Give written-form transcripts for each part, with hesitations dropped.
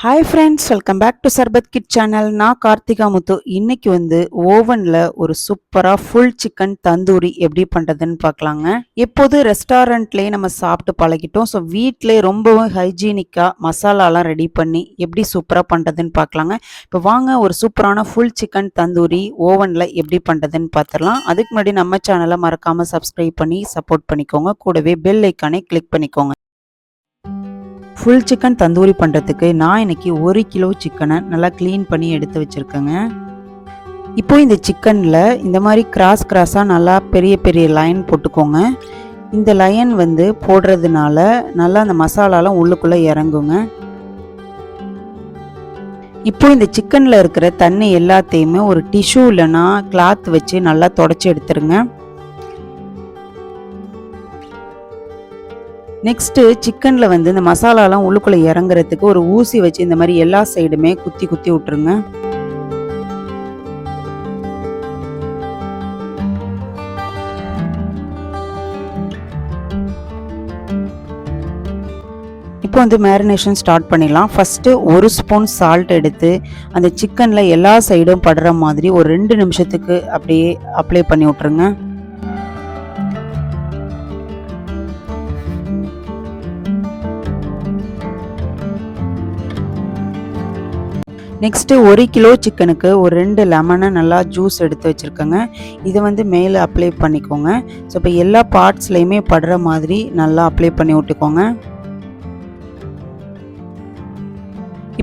Hi friends, welcome back to Sarbath kid channel. நான் கார்த்திகா முத்து. இன்னைக்கு ஓவனில் ஒரு சூப்பராக ஃபுல் சிக்கன் தந்தூரி எப்படி பண்ணுறதுன்னு பார்க்கலாங்க. எப்போது ரெஸ்டாரண்ட்லேயே நம்ம சாப்பிட்டு பழகிட்டோம். ஸோ வீட்டிலே ரொம்பவும் ஹைஜீனிக்காக மசாலாலாம் ரெடி பண்ணி எப்படி சூப்பராக பண்ணுறதுன்னு பார்க்கலாங்க. இப்போ வாங்க ஒரு சூப்பரான ஃபுல் சிக்கன் தந்தூரி ஓவனில் எப்படி பண்ணுறதுன்னு பார்த்துடலாம். அதுக்கு முன்னாடி நம்ம சேனலை மறக்காமல் சப்ஸ்கிரைப் பண்ணி சப்போர்ட் பண்ணிக்கோங்க. கூடவே பெல் ஐக்கானை கிளிக் பண்ணிக்கோங்க. ஃபுல் சிக்கன் தந்தூரி பண்ணுறதுக்கு நான் இன்றைக்கி 1 கிலோ சிக்கனை நல்லா க்ளீன் பண்ணி எடுத்து வச்சுருக்கேங்க. இப்போ இந்த சிக்கனில் இந்த மாதிரி கிராஸாக நல்லா பெரிய பெரிய லைன் போட்டுக்கோங்க. இந்த லைன் போடுறதுனால நல்லா அந்த மசாலாலாம் உள்ளுக்குள்ளே இறங்குங்க. இப்போ இந்த சிக்கனில் இருக்கிற தண்ணி எல்லாத்தையுமே ஒரு டிஷ்யூ இல்லைன்னா கிளாத் வச்சு நல்லா தொடச்சி எடுத்துருங்க. நெக்ஸ்ட்டு சிக்கனில் இந்த மசாலாலாம் உள்ளுக்குள்ளே இறங்குறதுக்கு ஒரு ஊசி வச்சு இந்த மாதிரி எல்லா சைடுமே குத்தி குத்தி விட்டுருங்க. இப்போ மேரினேஷன் ஸ்டார்ட் பண்ணிடலாம். ஃபஸ்ட்டு 1 ஸ்பூன் சால்ட் எடுத்து அந்த சிக்கனில் எல்லா சைடும் படுற மாதிரி ஒரு 2 நிமிஷத்துக்கு அப்படியே அப்ளை பண்ணி விட்ருங்க. நெக்ஸ்ட்டு 1 கிலோ சிக்கனுக்கு ஒரு 2 லெமனை நல்லா ஜூஸ் எடுத்து வச்சுருக்கேங்க. இதை மேலே அப்ளை பண்ணிக்கோங்க. ஸோ இப்போ எல்லா பார்ட்ஸ்லையுமே படுற மாதிரி நல்லா அப்ளை பண்ணி விட்டுக்கோங்க.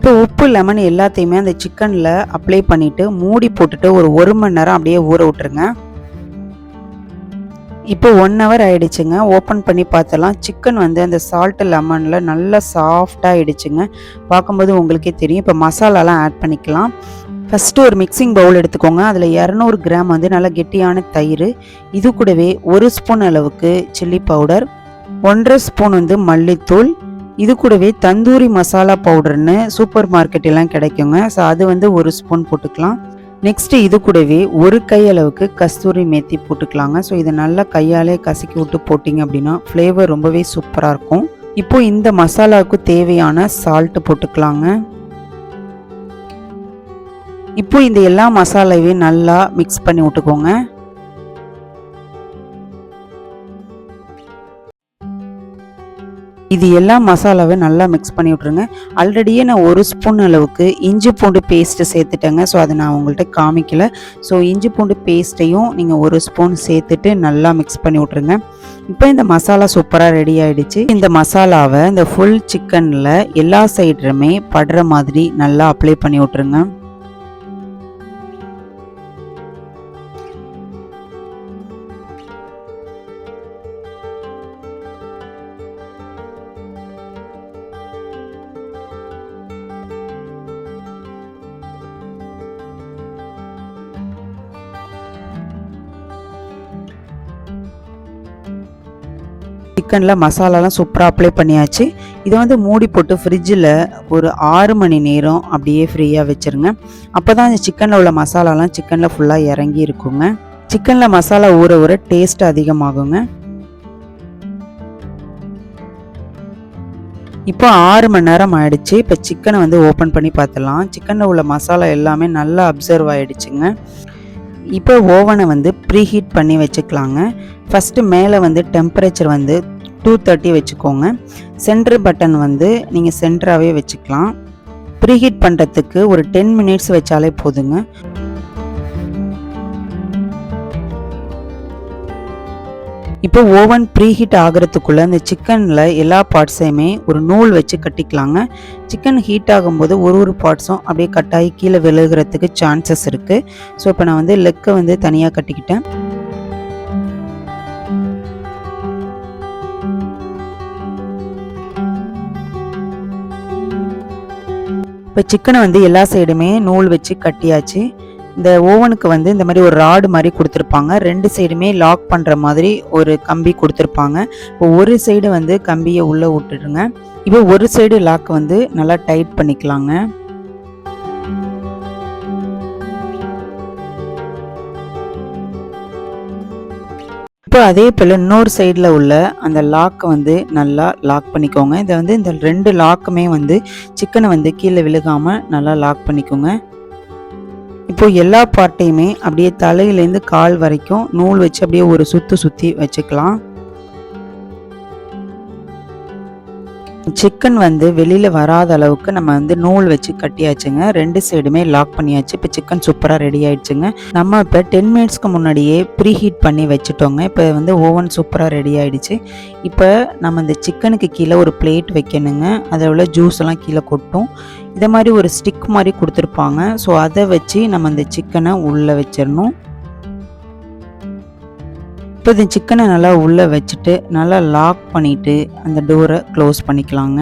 இப்போ உப்பு லெமன் எல்லாத்தையுமே அந்த சிக்கனில் அப்ளை பண்ணிவிட்டு மூடி போட்டுட்டு ஒரு 1 மணி நேரம் அப்படியே ஊற விட்டுருங்க. இப்போ 1 ஹவர் ஆகிடுச்சுங்க. ஓப்பன் பண்ணி பார்த்தலாம். சிக்கன் அந்த சால்ட் லெமனில் நல்லா சாஃப்டாக ஆகிடுச்சுங்க. பார்க்கும்போது உங்களுக்கே தெரியும். இப்போ மசாலாலாம் ஆட் பண்ணிக்கலாம். ஃபஸ்ட்டு ஒரு மிக்சிங் பவுல் எடுத்துக்கோங்க. அதில் 200 கிராம் நல்லா கெட்டியான தயிர், இது கூடவே 1 ஸ்பூன் அளவுக்கு சில்லி பவுடர், 1.5 ஸ்பூன் மல்லித்தூள், இது கூடவே தந்தூரி மசாலா பவுடர்னு சூப்பர் மார்க்கெட்டெல்லாம் கிடைக்குங்க. ஸோ அது 1 ஸ்பூன் போட்டுக்கலாம். நெக்ஸ்ட்டு இது கூடவே 1 கை அளவுக்கு கஸ்தூரி மேத்தி போட்டுக்கலாங்க. ஸோ இதை நல்லா கையாலே கசக்கி விட்டு போட்டிங்க அப்படின்னா ஃப்ளேவர் ரொம்பவே சூப்பராக இருக்கும். இப்போ இந்த மசாலாவுக்கு தேவையான சால்ட்டு போட்டுக்கலாங்க. இப்போ இந்த எல்லா மசாலாவையும் நல்லா மிக்ஸ் பண்ணி விட்டுக்கோங்க. இது எல்லா மசாலாவை நல்லா மிக்ஸ் பண்ணி விட்ருங்க. ஆல்ரெடியே நான் 1 ஸ்பூன் அளவுக்கு இஞ்சி பூண்டு பேஸ்ட்டு சேர்த்துட்டேங்க. ஸோ அதை நான் உங்கள்கிட்ட காமிக்கல. ஸோ இஞ்சி பூண்டு பேஸ்ட்டையும் நீங்கள் 1 ஸ்பூன் சேர்த்துட்டு நல்லா மிக்ஸ் பண்ணி விட்ருங்க. இப்போ இந்த மசாலா சூப்பராக ரெடி ஆகிடுச்சு. இந்த மசாலாவை இந்த ஃபுல் சிக்கனில் எல்லா சைடுமே படுற மாதிரி நல்லா அப்ளை பண்ணி விட்ருங்க. சிக்கனில் மசாலாலாம் சூப்பராக அப்ளை பண்ணியாச்சு. இதை மூடி போட்டு ஃப்ரிட்ஜில் ஒரு 6 மணி நேரம் அப்படியே ஃப்ரீயாக வச்சுருங்க. அப்போ தான் இந்த சிக்கனில் உள்ள மசாலாலாம் சிக்கனில் ஃபுல்லாக இறங்கி இருக்குங்க. சிக்கனில் மசாலா ஊற ஊற டேஸ்ட் அதிகமாகுங்க. இப்போ 6 மணி நேரம் ஆயிடுச்சு. இப்போ சிக்கனை ஓப்பன் பண்ணி பார்த்துடலாம். சிக்கனில் உள்ள மசாலா எல்லாமே நல்லா அப்சர்வ் ஆகிடுச்சுங்க. இப்போ ஓவனை ப்ரீஹீட் பண்ணி வச்சுக்கலாங்க. ஃபஸ்ட்டு மேலே டெம்பரேச்சர் 230 வச்சுக்கோங்க. சென்டர் பட்டன் நீங்கள் சென்டராகவே வச்சுக்கலாம். ப்ரீஹீட் பண்ணுறதுக்கு ஒரு 10 மினிட்ஸ் வச்சாலே போதுங்க. இப்போ ஓவன் ப்ரீஹீட் ஆகிறதுக்குள்ளே இந்த சிக்கனில் எல்லா பார்ட்ஸையுமே ஒரு நூல் வச்சு கட்டிக்கலாங்க. சிக்கன் ஹீட் ஆகும்போது ஒரு பார்ட்ஸும் அப்படியே கட்டாகி கீழே விழுகிறதுக்கு சான்சஸ் இருக்குது. ஸோ இப்போ நான் லெக்கை தனியாக கட்டிக்கிட்டேன். இப்போ சிக்கனை எல்லா சைடுமே நூல் வச்சு கட்டியாச்சு. இந்த ஓவனுக்கு இந்த மாதிரி ஒரு ராடு மாதிரி கொடுத்துருப்பாங்க. 2 சைடுமே லாக் பண்ணுற மாதிரி ஒரு கம்பி கொடுத்துருப்பாங்க. இப்போ ஒரு சைடு கம்பியை உள்ளே விட்டுடுங்க. இப்போ ஒரு சைடு லாக் நல்லா டைட் பண்ணிக்கலாங்க. இப்போ அதே போல் இன்னொரு சைடில் உள்ள அந்த லாக்கை வந்து நல்லா லாக் பண்ணிக்கோங்க. இதை வந்து இந்த 2 லாக்குமே வந்து சிக்கனை வந்து கீழே விழுகாமல் நல்லா லாக் பண்ணிக்கோங்க. இப்போ எல்லா பார்ட்டையுமே அப்படியே தலையிலேருந்து கால் வரைக்கும் நூல் வச்சு அப்படியே ஒரு சுற்றி வச்சுக்கலாம். சிக்கன் வந்து வெளியில் வராத அளவுக்கு நம்ம வந்து நூல் வச்சு கட்டியாச்சுங்க. 2 சைடுமே லாக் பண்ணியாச்சு. இப்போ சிக்கன் சூப்பராக ரெடி ஆயிடுச்சுங்க. நம்ம இப்போ 10 மினிட்ஸ்க்கு முன்னாடியே ப்ரீ ஹீட் பண்ணி வச்சுட்டோங்க. இப்போ வந்து ஓவன் சூப்பராக ரெடி ஆயிடுச்சு. இப்போ நம்ம இந்த சிக்கனுக்கு கீழே ஒரு பிளேட் வைக்கணுங்க. அதில் உள்ள ஜூஸ் எல்லாம் கீழே கொட்டும். இதை மாதிரி ஒரு ஸ்டிக் மாதிரி கொடுத்துருப்பாங்க. ஸோ அதை வச்சு நம்ம இந்த சிக்கனை உள்ளே வச்சிடணும். இப்போ இந்த சிக்கனை நல்லா உள்ளே வச்சுட்டு நல்லா லாக் பண்ணிவிட்டு அந்த டோரை க்ளோஸ் பண்ணிக்கலாங்க.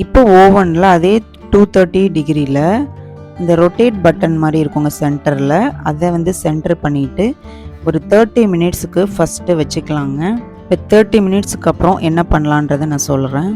இப்போ ஓவனில் அதே 230 டிகிரியில் இந்த ரொட்டேட் பட்டன் மாதிரி இருக்குங்க சென்டரில், அதை வந்து சென்டர் பண்ணிவிட்டு ஒரு 30 மினிட்ஸுக்கு ஃபஸ்ட்டு வச்சுக்கலாங்க. இப்போ 30 மினிட்ஸுக்கு அப்புறம் என்ன பண்ணலான்றதை நான் சொல்கிறேன்.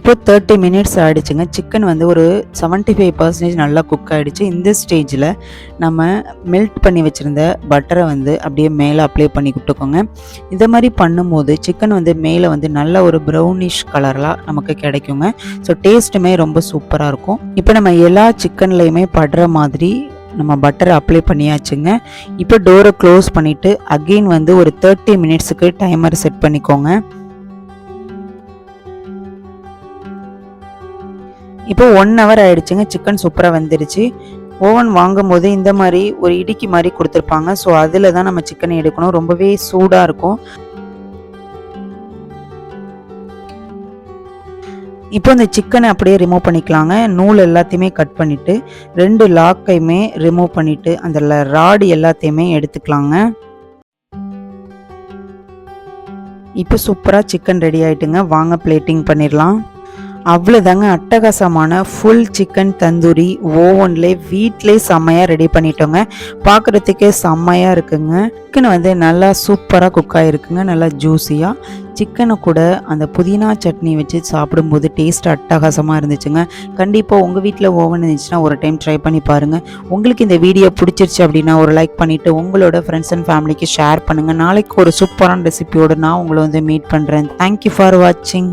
இப்போ 30 மினிட்ஸ் ஆகிடுச்சுங்க. சிக்கன் வந்து ஒரு 75% நல்லா குக் ஆகிடுச்சு. இந்த ஸ்டேஜில் நம்ம மெல்ட் பண்ணி வச்சுருந்த பட்டரை வந்து அப்படியே மேலே அப்ளை பண்ணி விட்டுக்கோங்க. இதை மாதிரி பண்ணும்போது சிக்கன் வந்து மேலே வந்து நல்ல ஒரு ப்ரௌனிஷ் கலர்லாம் நமக்கு கிடைக்குங்க. ஸோ டேஸ்ட்டுமே ரொம்ப சூப்பராக இருக்கும். இப்போ நம்ம எல்லா சிக்கன்லேயுமே படுற மாதிரி நம்ம பட்டரை அப்ளை பண்ணியாச்சுங்க. இப்போ டோரை க்ளோஸ் பண்ணிவிட்டு அகெயின் வந்து ஒரு 30 மினிட்ஸுக்கு டைமர் செட் பண்ணிக்கோங்க. இப்போ 1 ஹவர் ஆயிடுச்சுங்க. சிக்கன் சூப்பராக வந்துடுச்சு. ஓவன் வாங்கும் போது இந்த மாதிரி ஒரு இடுக்கி மாதிரி கொடுத்துருப்பாங்க. ஸோ அதில் தான் நம்ம சிக்கனை எடுக்கணும். ரொம்பவே சூடாக இருக்கும். இப்போ இந்த சிக்கனை அப்படியே ரிமூவ் பண்ணிக்கலாங்க. நூல் எல்லாத்தையுமே கட் பண்ணிவிட்டு 2 லாக்கையுமே ரிமூவ் பண்ணிவிட்டு அந்த ராடு எல்லாத்தையுமே எடுத்துக்கலாங்க. இப்போ சூப்பராக சிக்கன் ரெடி ஆகிட்டுங்க. வாங்க பிளேட்டிங் பண்ணிடலாம். அவ்வளோதாங்க, அட்டகாசமான ஃபுல் சிக்கன் தந்தூரி ஓவன்லேயே வீட்டிலே செம்மையாக ரெடி பண்ணிட்டோங்க. பார்க்குறதுக்கே செம்மையாக இருக்குங்க. சிக்கன் வந்து நல்லா சூப்பராக குக் ஆகிருக்குங்க. நல்லா ஜூஸியாக சிக்கனை கூட அந்த புதினா சட்னி வச்சு சாப்பிடும்போது டேஸ்ட் அட்டகாசமாக இருந்துச்சுங்க. கண்டிப்பாக உங்கள் வீட்டில் ஓவன் இருந்துச்சுன்னா ஒரு டைம் ட்ரை பண்ணி பாருங்கள். உங்களுக்கு இந்த வீடியோ பிடிச்சிருச்சு அப்படின்னா ஒரு லைக் பண்ணிவிட்டு உங்களோட ஃப்ரெண்ட்ஸ் அண்ட் ஃபேமிலிக்கு ஷேர் பண்ணுங்கள். நாளைக்கு ஒரு சூப்பரான ரெசிபியோடு நான் உங்களை வந்து மீட் பண்ணுறேன். தேங்க்யூ ஃபார் வாட்சிங்.